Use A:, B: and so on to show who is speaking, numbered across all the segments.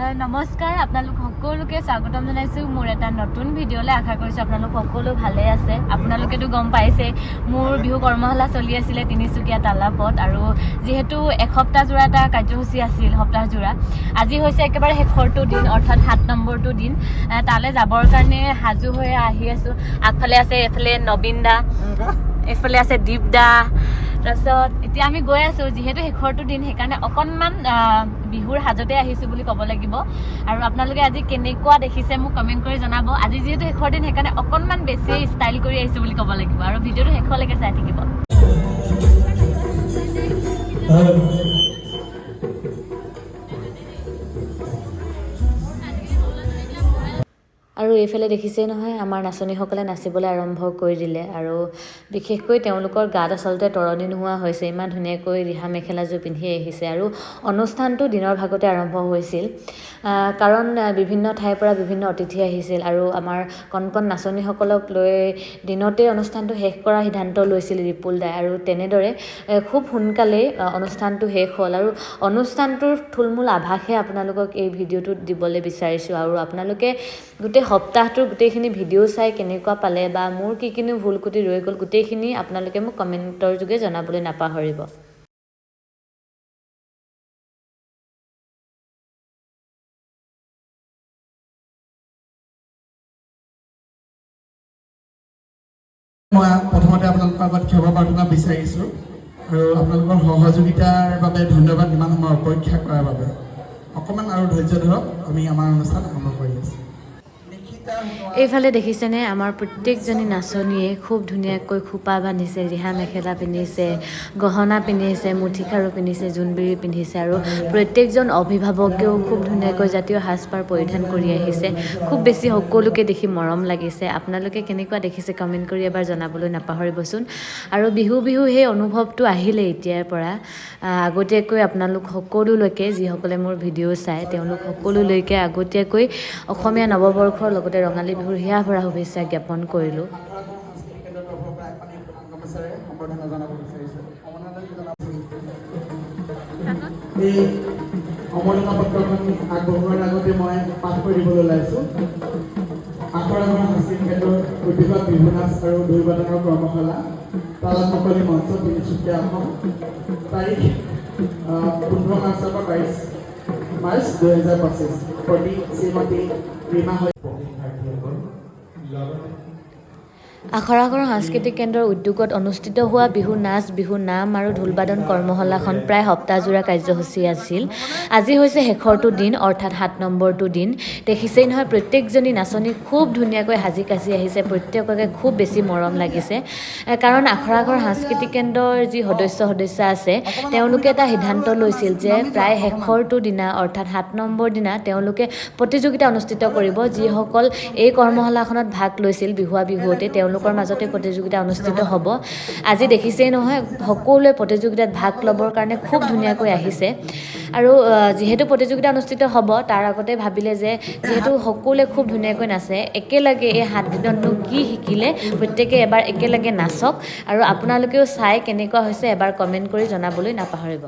A: নমস্কাৰ আপোনালোক সকলোকে স্বাগতম জনাইছোঁ মোৰ এটা নতুন ভিডিঅ'লৈ আশা কৰিছোঁ আপোনালোক সকলো ভালে আছে আপোনালোকেতো গম পাইছে মোৰ বিহু কৰ্মশালা চলি আছিলে তিনিচুকীয়া তালাপত আৰু যেহেতু এসপ্তাহ জোৰা এটা কাৰ্যসূচী আছিল সপ্তাহ জোৰা আজি হৈছে একেবাৰে শেষৰটো দিন অৰ্থাৎ 7 নম্বৰটো দিন তালৈ যাবৰ কাৰণে সাজু হৈ আহি আছোঁ আগফালে আছে এফালে নবীন দা এফালে আছে দীপ দা তাৰপিছত এতিয়া আমি গৈ আছোঁ যিহেতু শেষৰটো দিন সেইকাৰণে অকণমান বিহুৰ সাজতে আহিছোঁ বুলি ক'ব লাগিব আৰু আপোনালোকে আজি কেনেকুৱা দেখিছে মোক কমেণ্ট কৰি জনাব আজি যিহেতু শেষৰ দিন সেইকাৰণে অকণমান বেছি ষ্টাইল কৰি আহিছোঁ বুলি ক'ব লাগিব আৰু ভিডিঅ'টো শেষলৈকে চাই থাকিব আৰু এইফালে দেখিছেই নহয় আমাৰ নাচনীসকলে নাচিবলৈ আৰম্ভ কৰি দিলে আৰু বিশেষকৈ তেওঁলোকৰ গাত আচলতে তৰণি নোহোৱা হৈছে ইমান ধুনীয়াকৈ ৰিহা মেখেলাযোৰ পিন্ধি আহিছে আৰু অনুষ্ঠানটো দিনৰ ভাগতে আৰম্ভ হৈছিল কাৰণ বিভিন্ন ঠাইৰ পৰা বিভিন্ন অতিথি আহিছিল আৰু আমাৰ কণ কণ নাচনীসকলক লৈ দিনতে অনুষ্ঠানটো শেষ কৰাৰ সিদ্ধান্ত লৈছিল ৰিপুল দাই আৰু তেনেদৰে খুব সোনকালেই অনুষ্ঠানটো শেষ হ'ল আৰু অনুষ্ঠানটোৰ থুলমূল আভাসহে আপোনালোকক এই ভিডিঅ'টোত দিবলৈ বিচাৰিছোঁ আৰু আপোনালোকে গোটেই সপ্তাহটোৰ গোটেইখিনি ভিডিঅ' চাই কেনেকুৱা পালে বা মোৰ কি ভুল ক্ৰুটি ৰৈ গ'ল গোটেইখিনি আপোনালোকে মোক কমেণ্টৰ যোগে জনাবলৈ নাপাহৰিব
B: মই প্ৰথমতে আপোনালোকৰ আগত ক্ষমা প্ৰাৰ্থনা বিচাৰিছোঁ আৰু আপোনালোকৰ সহযোগিতাৰ বাবে ধন্যবাদ ইমান সময় অপেক্ষা কৰাৰ বাবে অকণমান আৰু ধৈৰ্য ধৰক আমি আমাৰ অনুষ্ঠান আৰম্ভ কৰি আছোঁ
A: এইফালে দেখিছেনে আমাৰ প্ৰত্যেকজনী নাচনীয়ে খুব ধুনীয়াকৈ খোপা বান্ধিছে ৰিহা মেখেলা পিন্ধিছে গহনা পিন্ধিছে মুঠিখাৰু পিন্ধিছে জোনবিৰি পিন্ধিছে আৰু প্ৰত্যেকজন অভিভাৱকেও খুব ধুনীয়াকৈ জাতীয় সাজপাৰ পৰিধান কৰি আহিছে খুব বেছি সকলোকে দেখি মৰম লাগিছে আপোনালোকে কেনেকুৱা দেখিছে কমেণ্ট কৰি এবাৰ জনাবলৈ নাপাহৰিবচোন আৰু বিহু সেই অনুভৱটো আহিলে এতিয়াৰ পৰা আগতীয়াকৈ আপোনালোক সকলোলৈকে যিসকলে মোৰ ভিডিঅ' চায় তেওঁলোক সকলোলৈকে আগতীয়াকৈ অসমীয়া নৱবৰ্ষৰ লগতে ৰঙালী বিহুৰ হিয়া ভৰা শুভেচ্ছা জ্ঞাপন কৰিলোঁ
B: এই অমৰনাথ পত্ৰখন আগবঢ়োৱাৰ আগতে মই পাঠ কৰি দিবলৈ ওলাইছোঁ আখৰা সাংস্কৃতিক কেন্দ্ৰৰ উদ্যোগত বিহু নাচ আৰু ঢোল-বাদনৰ কৰ্মশালা তালাত মুকলি মঞ্চ তিনিচুকীয়া অসম তাৰিখ 15 মাৰ্চৰ পৰা 22 মাৰ্চ 2025 প্ৰতি শ্ৰীমতী ৰীমা
A: আখৰাঘৰ সাংস্কৃতিক কেন্দ্ৰৰ উদ্যোগত অনুষ্ঠিত হোৱা বিহু নাচ বিহু নাম আৰু ঢোলবাদন কৰ্মশালাখন প্ৰায় সপ্তাহজোৰা কাৰ্যসূচী আছিল আজি হৈছে শেষৰটো দিন অৰ্থাৎ 7 নম্বৰটো দিন দেখিছেই নহয় প্ৰত্যেকজনী নাচনী খুব ধুনীয়াকৈ সাজি কাচি আহিছে প্ৰত্যেককে খুব বেছি মৰম লাগিছে কাৰণ আখৰাঘৰ সাংস্কৃতিক কেন্দ্ৰৰ যি সদস্য আছে তেওঁলোকে এটা সিদ্ধান্ত লৈছিল যে প্ৰায় শেষৰটো দিনা অৰ্থাৎ 7 নম্বৰ দিনা তেওঁলোকে প্ৰতিযোগিতা অনুষ্ঠিত কৰিব যিসকল এই কৰ্মশালাখনত ভাগ লৈছিল বিহুৱতে তেওঁলোকৰ মাজতে প্ৰতিযোগিতা অনুষ্ঠিত হ'ব আজি দেখিছেই নহয় সকলোৱে প্ৰতিযোগিতাত ভাগ ল'বৰ কাৰণে খুব ধুনীয়াকৈ আহিছে আৰু যিহেতু প্ৰতিযোগিতা অনুষ্ঠিত হ'ব তাৰ আগতে ভাবিলে যে যিহেতু সকলোৱে খুব ধুনীয়াকৈ নাচে একেলগে এই 7 দিনতনো কি শিকিলে প্ৰত্যেকে এবাৰ একেলগে নাচক আৰু আপোনালোকেও চাই কেনেকুৱা হৈছে এবাৰ কমেণ্ট কৰি জনাবলৈ নাপাহৰিব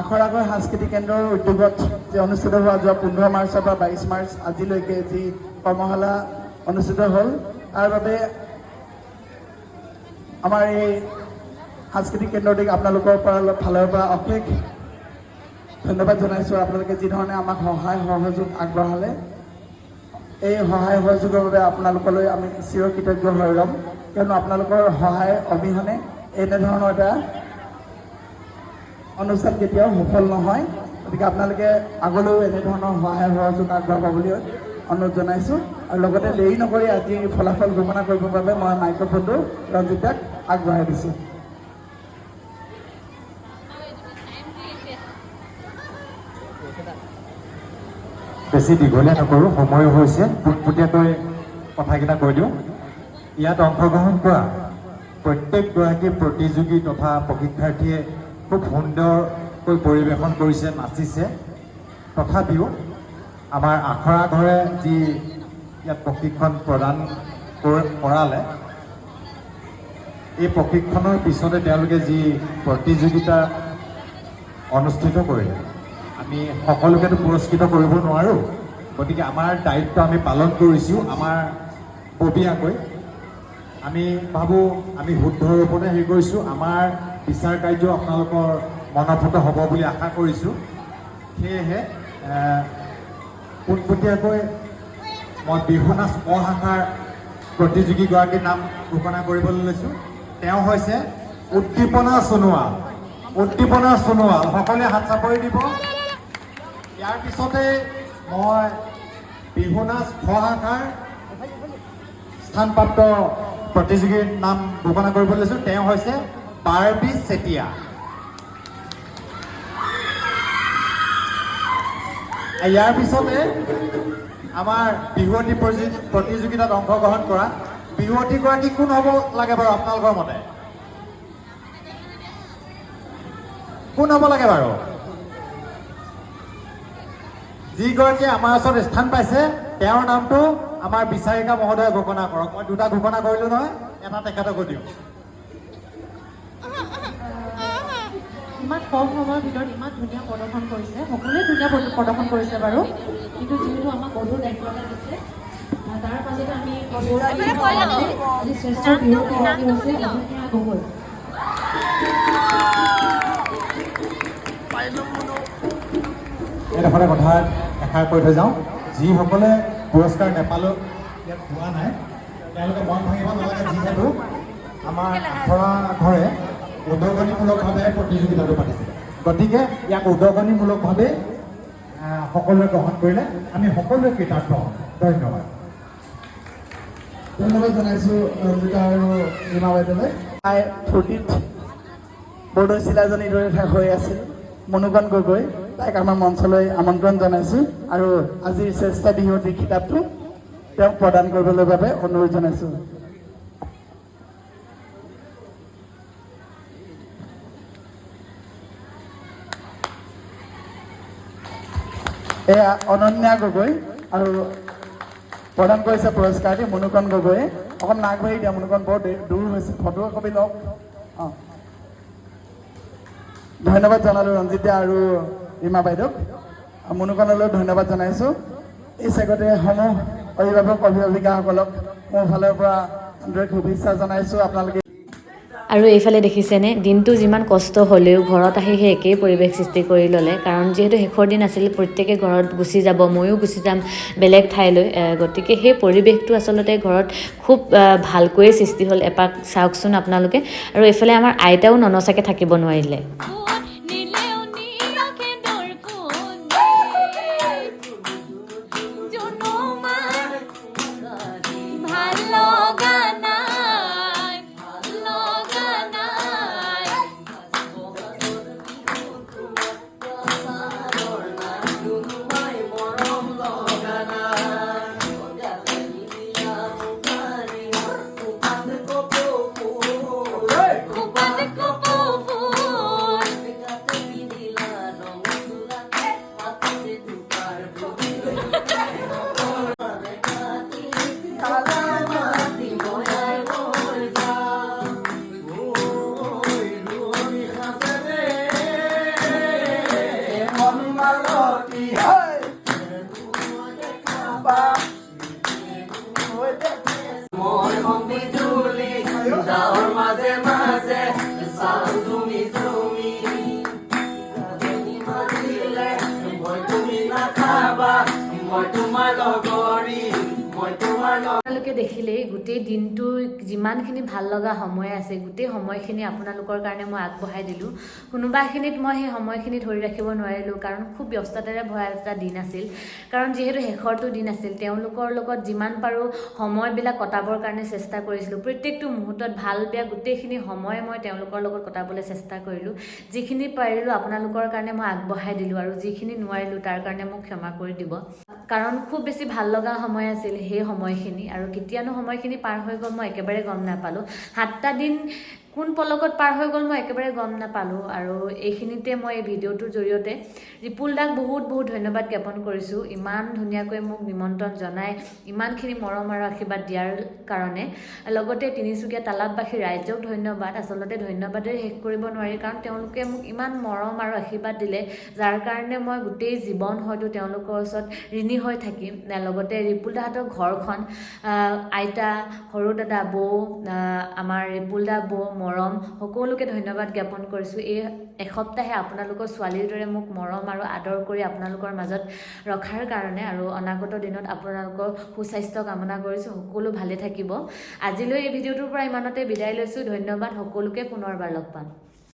B: আখৰা ঘৰ সাংস্কৃতিক কেন্দ্ৰৰ উদ্যোগত যে অনুষ্ঠিত হোৱা যোৱা 15 মাৰ্চৰ পৰা 22 মাৰ্চ আজিলৈকে যি কৰ্মশালা অনুষ্ঠিত হ'ল তাৰ বাবে আমাৰ এই সাংস্কৃতিক কেন্দ্ৰটিক আপোনালোকৰ ফালৰ পৰা অশেষ ধন্যবাদ জনাইছোঁ। আপোনালোকে যি ধৰণে আমাক সহায় সহযোগ আগবঢ়ালে এই সহায় সহযোগৰ বাবে আপোনালোকলৈ আমি চিৰকৃতজ্ঞ হৈ ৰ'ম, কিয়নো আপোনালোকৰ সহায় অবিহনে এনেধৰণৰ এটা অনুষ্ঠান কেতিয়াও সফল নহয়। গতিকে আপোনালোকে আগলৈও এনেধৰণৰ সহায় সহযোগ আগবঢ়াব বুলি অনুৰোধ জনাইছোঁ। আৰু লগতে দেৰি নকৰি আজি ফলাফল ঘোষণা কৰিবৰ বাবে মই মাইক্ৰফোনটো ৰঞ্জিতাক আগবঢ়াই দিছোঁ।
C: বেছি দীঘলীয়া নকৰোঁ, সময়ো হৈছে, পোনপটীয়াকৈ কথাকেইটা কৈ দিওঁ। ইয়াত অংশগ্ৰহণ কৰা প্ৰত্যেকগৰাকী প্ৰতিযোগী তথা প্ৰশিক্ষাৰ্থীয়ে খুব সুন্দৰকৈ পৰিৱেশন কৰিছে, নাচিছে। তথাপিও আমাৰ আখৰা ঘৰে যি ইয়াত প্ৰশিক্ষণ প্ৰদান কৰালে, এই প্ৰশিক্ষণৰ পিছতে তেওঁলোকে যি প্ৰতিযোগিতা অনুষ্ঠিত কৰিলে, আমি সকলোকেতো পুৰস্কৃত কৰিব নোৱাৰোঁ। গতিকে আমাৰ দায়িত্ব আমি পালন কৰিছোঁ আমাৰ ববীয়াকৈ। আমি ভাবোঁ আমি শুদ্ধৰূপতে হেৰি কৰিছোঁ। আমাৰ বিচাৰ কাৰ্য আপোনালোকৰ মনঃপূত হ'ব বুলি আশা কৰিছোঁ। সেয়েহে পোনপটীয়াকৈ মই বিহু নাচ অশাখাৰ প্ৰতিযোগীগৰাকীৰ নাম ঘোষণা কৰিবলৈ লৈছোঁ। তেওঁ হৈছে উদ্দীপনা সোণোৱাল। উদ্দীপনা সোণোৱাল, সকলোৱে হাত চাপৰি দিব। ইয়াৰ পিছতে মই বিহু নাচ খ শাখাৰ স্থানপ্ৰাপ্ত প্ৰতিযোগীৰ নাম ঘোষণা কৰিবলৈ লৈছোঁ। তেওঁ হৈছে বাৰ্বী চেতিয়া। ইয়াৰ পিছতে আমাৰ বিহুৱতী প্ৰতিযোগিতাত অংশগ্ৰহণ কৰা বিহুৱতীগৰাকী কোন হ'ব লাগে বাৰু আপোনালোকৰ মতে? কোন হ'ব লাগে বাৰু? যিগৰাকীয়ে আমাৰ ওচৰত স্থান পাইছে তেওঁৰ নামটো আমাৰ বিচাৰিকা মহোদয়ে ঘোষণা কৰক। মই দুটা ঘোষণা কৰিলোঁ নহয়, এটা তেখেতকো দিওঁ।
D: ইমান কম সময়ৰ ভিতৰত ইমান ধুনীয়া প্ৰদৰ্শন কৰিছে, সকলোৱে ধুনীয়া প্ৰদৰ্শন কৰিছে বাৰু। কিন্তু যিহেতু আমাক গধুৰ দায়িত্ব এটা দিছে, তাৰ মাজতে আমি আজি শ্ৰেষ্ঠ বিহুগৰাকী হৈছে অনন্যা গগৈ।
C: এইডোখৰে কথা এষাৰ কৈ থৈ যাওঁ। যিসকলে পুৰস্কাৰ নেপালেও ইয়াত পোৱা নাই, তেওঁলোকে মন ভাঙিব নালাগে। যিহেতু আমাৰ আখৰা ঘৰে উদগনিমূলকভাৱে প্ৰতিযোগিতাটো পাতিছে, গতিকে ইয়াক উদগনিমূলকভাৱে সকলোৱে গ্ৰহণ কৰিলে আমি সকলোৱে কৃতাৰ্থ হ'ম। ধন্যবাদ।
B: ধন্যবাদ জনাইছোঁ ৰঞ্জিতা আৰু ৰীমা বাইদেউলৈ। তাই ফূৰ্তিত বৰদৈচিলাজনীৰ দৰে হৈ আছিল মনুকণ গগৈ, তাইক আমাৰ মঞ্চলৈ আমন্ত্ৰণ জনাইছোঁ আৰু আজিৰ শ্ৰেষ্ঠ বিহুৱতীৰ কিতাপটো তেওঁক প্ৰদান কৰিবলৈ বাবে অনুৰোধ জনাইছোঁ। এয়া অনন্যা গগৈ আৰু প্ৰদান কৰিছে পুৰস্কাৰটি মনুকণ গগৈয়ে। অকণমান আগবাঢ়ি দিয়া, মনুকণ বৰ দূৰ হৈছে, ফটো একপি লওক। অঁ, ধন্যবাদ জনালোঁ ৰঞ্জিতা আৰু ৰীমা বাইদেউক। মনুকণলৈও ধন্যবাদ জনাইছোঁ। এই চেগতে সমূহ অভিভাৱক অভিভাৱিকাসকলক মোৰ ফালৰ পৰা আন্তৰিক শুভেচ্ছা জনাইছোঁ। আপোনালোকে
A: আৰু এইফালে দেখিছেনে, দিনটো যিমান কষ্ট হ'লেও ঘৰত আহি সেই একেই পৰিৱেশ সৃষ্টি কৰি ল'লে। কাৰণ যিহেতু শেষৰ দিন আছিল, প্ৰত্যেকে ঘৰত গুচি যাব, ময়ো গুচি যাম বেলেগ ঠাইলৈ। গতিকে সেই পৰিৱেশটো আচলতে ঘৰত খুব ভালকৈয়ে সৃষ্টি হ'ল। এপাক চাওকচোন আপোনালোকে। আৰু এইফালে আমাৰ আইতাও ননচাকৈ থাকিব নোৱাৰিলে। আপোনালোকে দেখিলেই গোটেই দিনটো যিমানখিনি ভাল লগা সময় আছে গোটেই সময়খিনি আপোনালোকৰ কাৰণে মই আগবঢ়াই দিলোঁ। কোনোবাখিনিত মই সেই সময়খিনি ধৰি ৰাখিব নোৱাৰিলোঁ কাৰণ খুব ব্যস্ততাৰে ভৰা এটা দিন আছিল। কাৰণ যিহেতু শেষৰটো দিন আছিল, তেওঁলোকৰ লগত যিমান পাৰোঁ সময়বিলাক কটাবৰ কাৰণে চেষ্টা কৰিছিলোঁ। প্ৰত্যেকটো মুহূৰ্তত ভাল বেয়া গোটেইখিনি সময় মই তেওঁলোকৰ লগত কটাবলৈ চেষ্টা কৰিলোঁ। যিখিনি পাৰিলোঁ আপোনালোকৰ কাৰণে মই আগবঢ়াই দিলোঁ আৰু যিখিনি নোৱাৰিলোঁ তাৰ কাৰণে মোক ক্ষমা কৰি দিব। কাৰণ খুব বেছি ভাল লগা সময় আছিল সেই সময়খিনি, আৰু কেতিয়ানো সময়খিনি পাৰ হৈ গ'ল মই একেবাৰে গম নাপালোঁ। 7টা দিন কোন পলকত পাৰ হৈ গ'ল মই একেবাৰে গম নাপালোঁ। আৰু এইখিনিতে মই এই ভিডিঅ'টোৰ জৰিয়তে ৰিপুল দাক বহুত বহুত ধন্যবাদ জ্ঞাপন কৰিছোঁ, ইমান ধুনীয়াকৈ মোক নিমন্ত্ৰণ জনাই ইমানখিনি মৰম আৰু আশীৰ্বাদ দিয়াৰ কাৰণে। লগতে তিনিচুকীয়া তালাববাসী ৰাইজক ধন্যবাদ। আচলতে ধন্যবাদেৰে শেষ কৰিব নোৱাৰি, কাৰণ তেওঁলোকে মোক ইমান মৰম আৰু আশীৰ্বাদ দিলে, যাৰ কাৰণে মই গোটেই জীৱন হয়তো তেওঁলোকৰ ওচৰত ঋণী হৈ থাকিম। লগতে ৰিপুল দাহঁতৰ ঘৰখন, আইতা, সৰু দাদা, বৌ, আমাৰ ৰিপুল দা, বৌ, মৰম, সকলোকে ধন্যবাদ জ্ঞাপন কৰিছোঁ। এই এসপ্তাহে আপোনালোকৰ ছোৱালীৰ দৰে মোক মৰম আৰু আদৰ কৰি আপোনালোকৰ মাজত ৰখাৰ কাৰণে, আৰু অনাগত দিনত আপোনালোকৰ সুস্বাস্থ্য কামনা কৰিছোঁ। সকলো ভালে থাকিব। আজিলৈ এই ভিডিঅ'টোৰ পৰা ইমানতে বিদায় লৈছোঁ। ধন্যবাদ। সকলোকে পুনৰবাৰ লগ পাম।